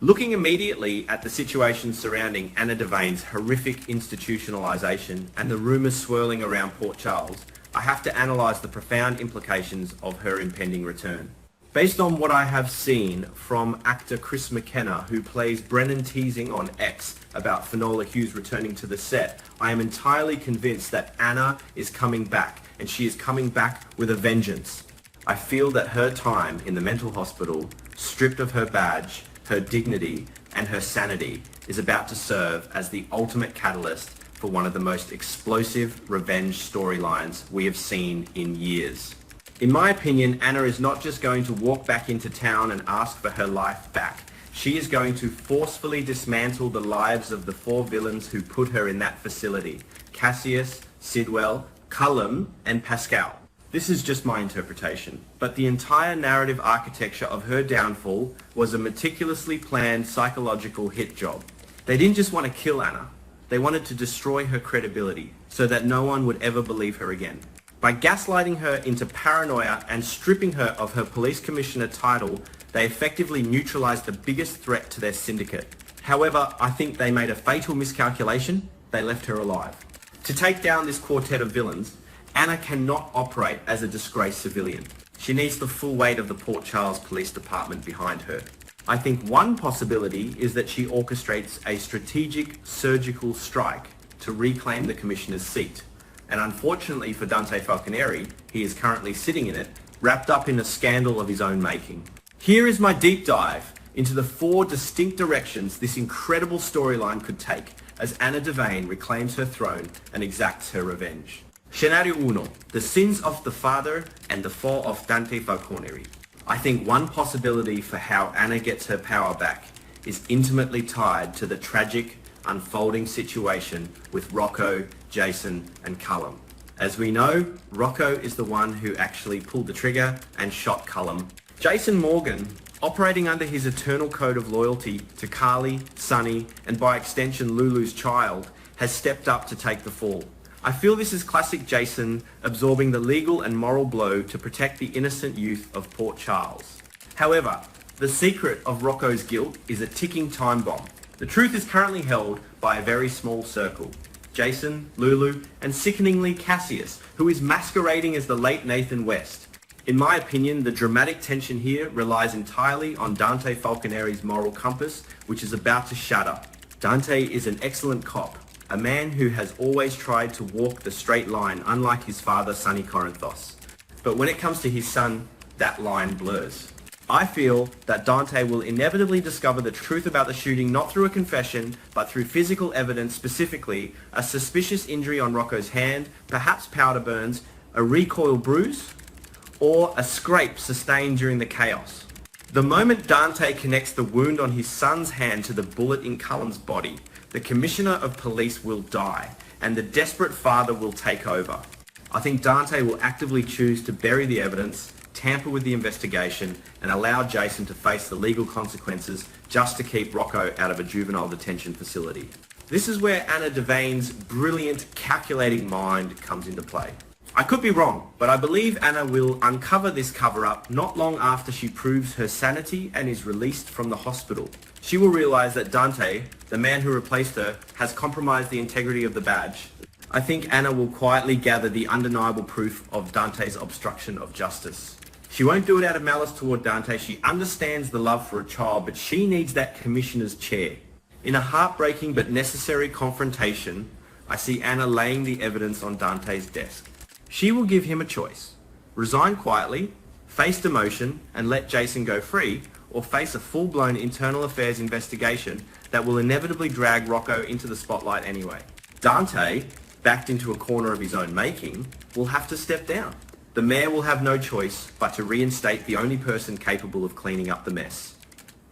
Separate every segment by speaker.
Speaker 1: Looking immediately at the situation surrounding Anna Devayne's horrific institutionalisation and the rumours swirling around Port Charles, I have to analyse the profound implications of her impending return. Based on what I have seen from actor Chris McKenna, who plays Brennan teasing on X about Finola Hughes returning to the set, I am entirely convinced that Anna is coming back, and she is coming back with a vengeance. I feel that her time in the mental hospital, stripped of her badge, her dignity, and her sanity, is about to serve as the ultimate catalyst for one of the most explosive revenge storylines we have seen in years. In my opinion, Anna is not just going to walk back into town and ask for her life back. She is going to forcefully dismantle the lives of the 4 villains who put her in that facility: Cassius, Sidwell, Cullum, and Pascal. This is just my interpretation, but the entire narrative architecture of her downfall was a meticulously planned psychological hit job. They didn't just want to kill Anna, they wanted to destroy her credibility so that no one would ever believe her again. By gaslighting her into paranoia and stripping her of her police commissioner title, they effectively neutralized the biggest threat to their syndicate. However, I think they made a fatal miscalculation. They left her alive. To take down this quartet of villains, Anna cannot operate as a disgraced civilian. She needs the full weight of the Port Charles Police Department behind her. I think one possibility is that she orchestrates a strategic surgical strike to reclaim the commissioner's seat. And unfortunately for Dante Falconeri, he is currently sitting in it, wrapped up in a scandal of his own making. Here is my deep dive into the 4 distinct directions this incredible storyline could take as Anna Devayne reclaims her throne and exacts her revenge. Scenario 1. The sins of the father and the fall of Dante Falconeri. I think one possibility for how Anna gets her power back is intimately tied to the tragic, unfolding situation with Rocco, Jason, and Cullum. As we know, Rocco is the one who actually pulled the trigger and shot Cullum. Jason Morgan, operating under his eternal code of loyalty to Carly, Sonny, and by extension Lulu's child, has stepped up to take the fall. I feel this is classic Jason absorbing the legal and moral blow to protect the innocent youth of Port Charles. However, the secret of Rocco's guilt is a ticking time bomb. The truth is currently held by a very small circle: Jason, Lulu, and sickeningly Cassius, who is masquerading as the late Nathan West. In my opinion, the dramatic tension here relies entirely on Dante Falconeri's moral compass, which is about to shatter. Dante is an excellent cop, a man who has always tried to walk the straight line, unlike his father, Sonny Corinthos. But when it comes to his son, that line blurs. I feel that Dante will inevitably discover the truth about the shooting not through a confession, but through physical evidence, specifically a suspicious injury on Rocco's hand, perhaps powder burns, a recoil bruise, or a scrape sustained during the chaos. The moment Dante connects the wound on his son's hand to the bullet in Cullum's body, the Commissioner of Police will die, and the desperate father will take over. I think Dante will actively choose to bury the evidence, tamper with the investigation, and allow Jason to face the legal consequences just to keep Rocco out of a juvenile detention facility. This is where Anna Devayne's brilliant, calculating mind comes into play. I could be wrong, but I believe Anna will uncover this cover-up not long after she proves her sanity and is released from the hospital. She will realise that Dante, the man who replaced her, has compromised the integrity of the badge. I think Anna will quietly gather the undeniable proof of Dante's obstruction of justice. She won't do it out of malice toward Dante. She understands the love for a child, but she needs that commissioner's chair. In a heartbreaking but necessary confrontation, I see Anna laying the evidence on Dante's desk. She will give him a choice: resign quietly, face demotion, and let Jason go free, or face a full-blown internal affairs investigation that will inevitably drag Rocco into the spotlight anyway. Dante, backed into a corner of his own making, will have to step down. The mayor will have no choice but to reinstate the only person capable of cleaning up the mess: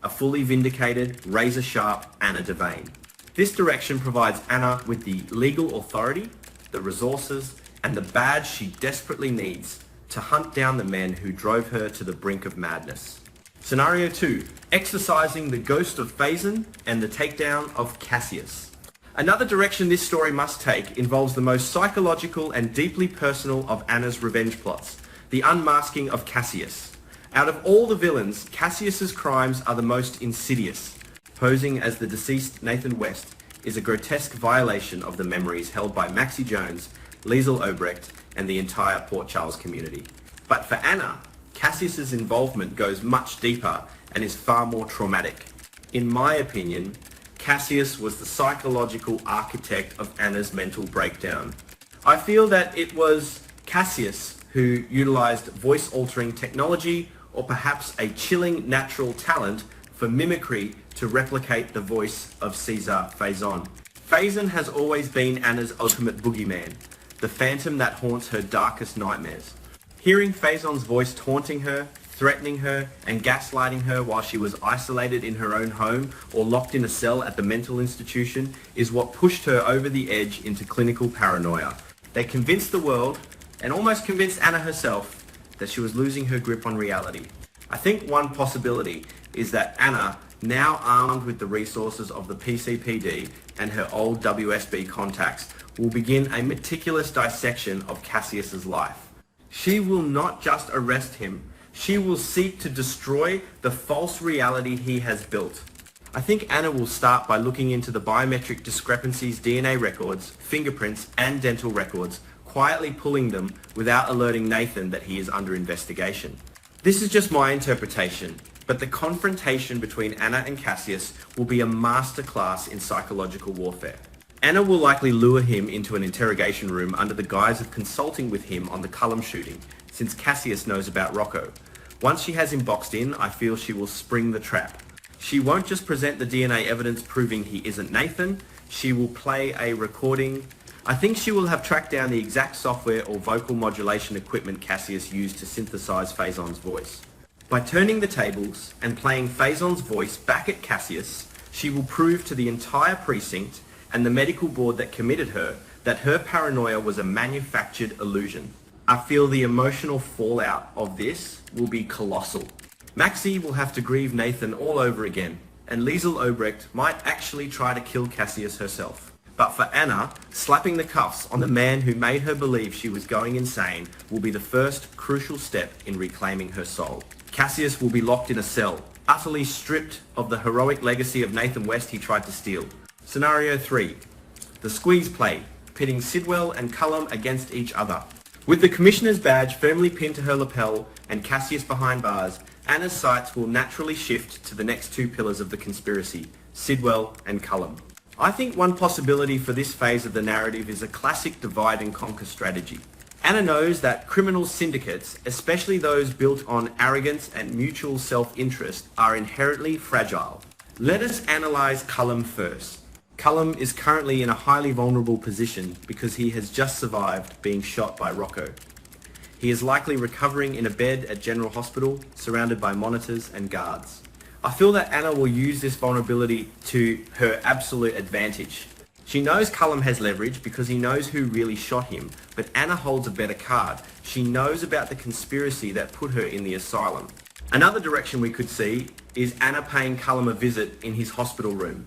Speaker 1: a fully vindicated, razor-sharp Anna Devayne. This direction provides Anna with the legal authority, the resources, and the badge she desperately needs to hunt down the men who drove her to the brink of madness. Scenario 2. Exorcising the ghost of Phazon and the takedown of Cassius. Another direction this story must take involves the most psychological and deeply personal of Anna's revenge plots: the unmasking of Cassius. Out of all the villains, Cassius's crimes are the most insidious. posing as the deceased Nathan West is a grotesque violation of the memories held by Maxie Jones, Liesl Obrecht, and the entire Port Charles community. But for Anna, Cassius's involvement goes much deeper and is far more traumatic. In my opinion, Cassius was the psychological architect of Anna's mental breakdown. I feel that it was Cassius who utilized voice-altering technology or perhaps a chilling natural talent for mimicry to replicate the voice of Cesar Faison. Faison has always been Anna's ultimate boogeyman, the phantom that haunts her darkest nightmares. Hearing Faison's voice taunting her, threatening her, and gaslighting her while she was isolated in her own home or locked in a cell at the mental institution is what pushed her over the edge into clinical paranoia. They convinced the world, and almost convinced Anna herself, that she was losing her grip on reality. I think one possibility is that Anna, now armed with the resources of the PCPD and her old WSB contacts, will begin a meticulous dissection of Cassius's life. She will not just arrest him, she will seek to destroy the false reality he has built. I think Anna will start by looking into the biometric discrepancies, DNA records, fingerprints, and dental records, quietly pulling them without alerting Nathan that he is under investigation. This is just my interpretation, but the confrontation between Anna and Cassius will be a masterclass in psychological warfare. Anna will likely lure him into an interrogation room under the guise of consulting with him on the Cullum shooting, since Cassius knows about Rocco. Once she has him boxed in, I feel she will spring the trap. She won't just present the DNA evidence proving he isn't Nathan, she will play a recording. I think she will have tracked down the exact software or vocal modulation equipment Cassius used to synthesize Faison's voice. By turning the tables and playing Faison's voice back at Cassius, she will prove to the entire precinct and the medical board that committed her that her paranoia was a manufactured illusion. I feel the emotional fallout of this will be colossal. Maxie will have to grieve Nathan all over again, and Liesl Obrecht might actually try to kill Cassius herself. But for Anna, slapping the cuffs on the man who made her believe she was going insane will be the first crucial step in reclaiming her soul. Cassius will be locked in a cell, utterly stripped of the heroic legacy of Nathan West he tried to steal. Scenario 3. The squeeze play, pitting Sidwell and Cullum against each other. With the Commissioner's badge firmly pinned to her lapel and Cassius behind bars, Anna's sights will naturally shift to the next two pillars of the conspiracy, Sidwell and Cullum. I think one possibility for this phase of the narrative is a classic divide and conquer strategy. Anna knows that criminal syndicates, especially those built on arrogance and mutual self-interest, are inherently fragile. Let us analyse Cullum first. Cullum is currently in a highly vulnerable position because he has just survived being shot by Rocco. He is likely recovering in a bed at General Hospital, surrounded by monitors and guards. I feel that Anna will use this vulnerability to her absolute advantage. She knows Cullum has leverage because he knows who really shot him, but Anna holds a better card. She knows about the conspiracy that put her in the asylum. Another direction we could see is Anna paying Cullum a visit in his hospital room.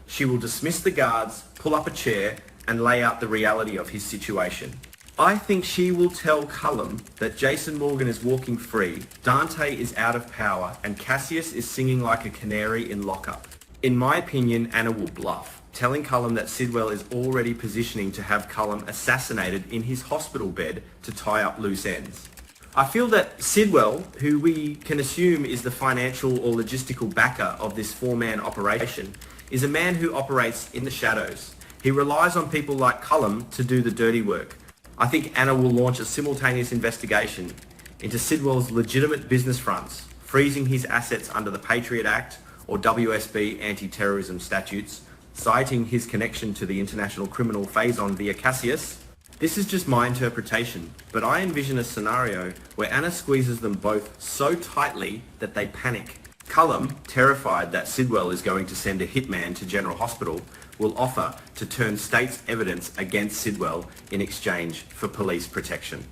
Speaker 1: She will dismiss the guards, pull up a chair, and lay out the reality of his situation. I think she will tell Cullum that Jason Morgan is walking free, Dante is out of power, and Cassius is singing like a canary in lockup. In my opinion, Anna will bluff, telling Cullum that Sidwell is already positioning to have Cullum assassinated in his hospital bed to tie up loose ends. I feel that Sidwell, who we can assume is the financial or logistical backer of this four-man operation, is a man who operates in the shadows. He relies on people like Cullum to do the dirty work. I think Anna will launch a simultaneous investigation into Sidwell's legitimate business fronts, freezing his assets under the Patriot Act or WSB anti-terrorism statutes, citing his connection to the international criminal Faison via Cassius. This is just my interpretation, but I envision a scenario where Anna squeezes them both so tightly that they panic. Cullum, terrified that Sidwell is going to send a hitman to General Hospital, will offer to turn state's evidence against Sidwell in exchange for police protection.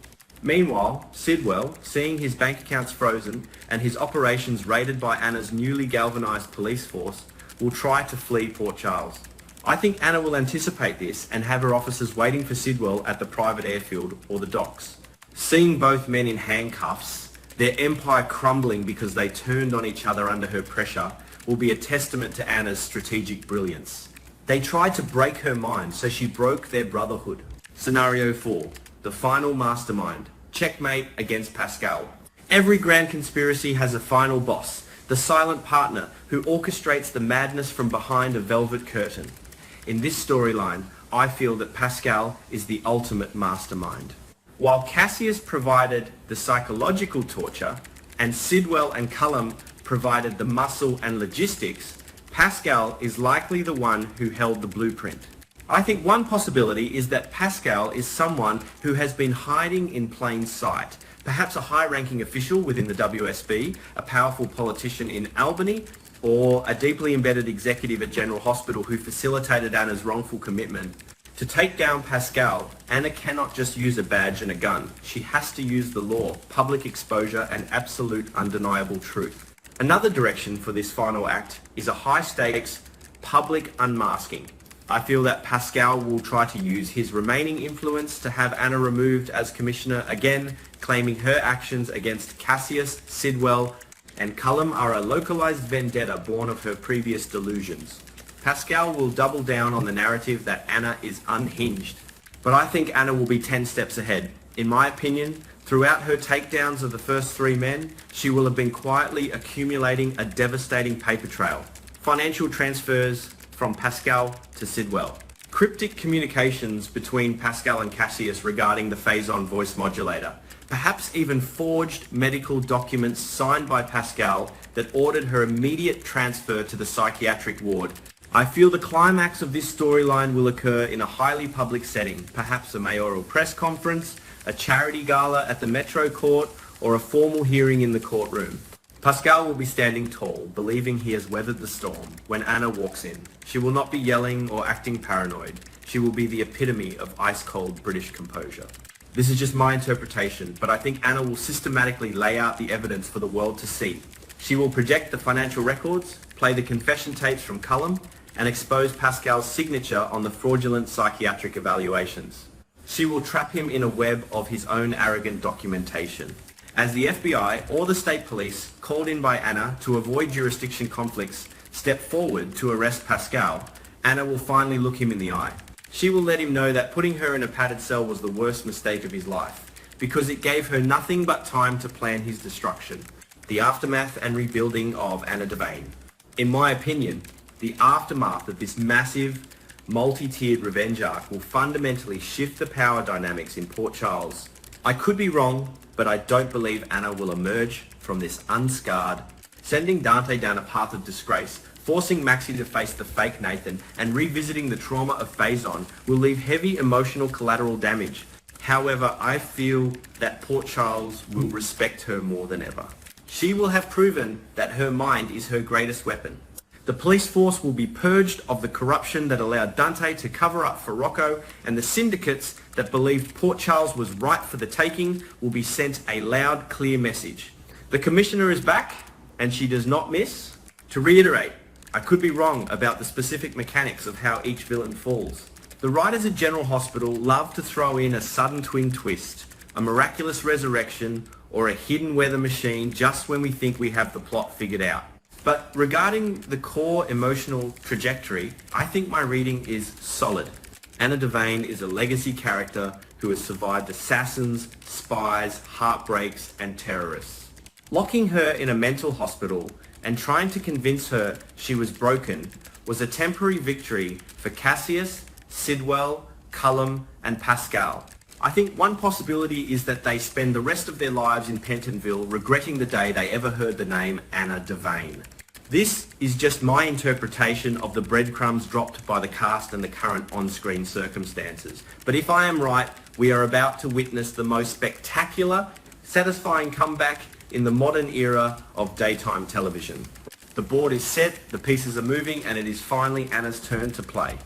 Speaker 1: Meanwhile, Sidwell, seeing his bank accounts frozen and his operations raided by Anna's newly galvanised police force, will try to flee Port Charles. I think Anna will anticipate this and have her officers waiting for Sidwell at the private airfield or the docks. Seeing both men in handcuffs, their empire crumbling because they turned on each other under her pressure, will be a testament to Anna's strategic brilliance. They tried to break her mind, so she broke their brotherhood. Scenario 4. The final mastermind. Checkmate against Pascal. Every grand conspiracy has a final boss, the silent partner who orchestrates the madness from behind a velvet curtain. In this storyline, I feel that Pascal is the ultimate mastermind. While Cassius provided the psychological torture, and Sidwell and Cullum provided the muscle and logistics, Pascal is likely the one who held the blueprint. I think one possibility is that Pascal is someone who has been hiding in plain sight, perhaps a high-ranking official within the WSB, a powerful politician in Albany, or a deeply embedded executive at General Hospital who facilitated Anna's wrongful commitment. To take down Pascal, Anna cannot just use a badge and a gun. She has to use the law, public exposure, and absolute undeniable truth. Another direction for this final act is a high-stakes public unmasking. I feel that Pascal will try to use his remaining influence to have Anna removed as commissioner, again claiming her actions against Cassius, Sidwell, and Cullum are a localized vendetta born of her previous delusions. Pascal will double down on the narrative that Anna is unhinged. But I think Anna will be 10 steps ahead. In my opinion, throughout her takedowns of the first 3 men, she will have been quietly accumulating a devastating paper trail. Financial transfers from Pascal to Sidwell. Cryptic communications between Pascal and Cassius regarding the Phazon voice modulator. Perhaps even forged medical documents signed by Pascal that ordered her immediate transfer to the psychiatric ward. I feel the climax of this storyline will occur in a highly public setting, perhaps a mayoral press conference, a charity gala at the Metro Court, or a formal hearing in the courtroom. Pascal will be standing tall, believing he has weathered the storm, when Anna walks in. She will not be yelling or acting paranoid. She will be the epitome of ice-cold British composure. This is just my interpretation, but I think Anna will systematically lay out the evidence for the world to see. She will project the financial records, play the confession tapes from Cullum, and expose Pascal's signature on the fraudulent psychiatric evaluations. She will trap him in a web of his own arrogant documentation. As the FBI or the state police, called in by Anna to avoid jurisdiction conflicts, step forward to arrest Pascal, Anna will finally look him in the eye. She will let him know that putting her in a padded cell was the worst mistake of his life, because it gave her nothing but time to plan his destruction. The aftermath and rebuilding of Anna Devane. In my opinion, the aftermath of this massive, multi-tiered revenge arc will fundamentally shift the power dynamics in Port Charles. I could be wrong, but I don't believe Anna will emerge from this unscarred, sending Dante down a path of disgrace, forcing Maxie to face the fake Nathan, and revisiting the trauma of Phazon will leave heavy emotional collateral damage. However, I feel that Port Charles will respect her more than ever. She will have proven that her mind is her greatest weapon. The police force will be purged of the corruption that allowed Dante to cover up for Rocco, and the syndicates that believed Port Charles was right for the taking will be sent a loud, clear message. The Commissioner is back, and she does not miss. To reiterate, I could be wrong about the specific mechanics of how each villain falls. The writers at General Hospital love to throw in a sudden twin twist, a miraculous resurrection, or a hidden weather machine just when we think we have the plot figured out. But regarding the core emotional trajectory, I think my reading is solid. Anna Devane is a legacy character who has survived assassins, spies, heartbreaks, and terrorists. Locking her in a mental hospital and trying to convince her she was broken was a temporary victory for Cassius, Sidwell, Cullum, and Pascal. I think one possibility is that they spend the rest of their lives in Pentonville regretting the day they ever heard the name Anna Devane. This is just my interpretation of the breadcrumbs dropped by the cast and the current on-screen circumstances. But if I am right, we are about to witness the most spectacular, satisfying comeback in the modern era of daytime television. The board is set, the pieces are moving, and it is finally Anna's turn to play.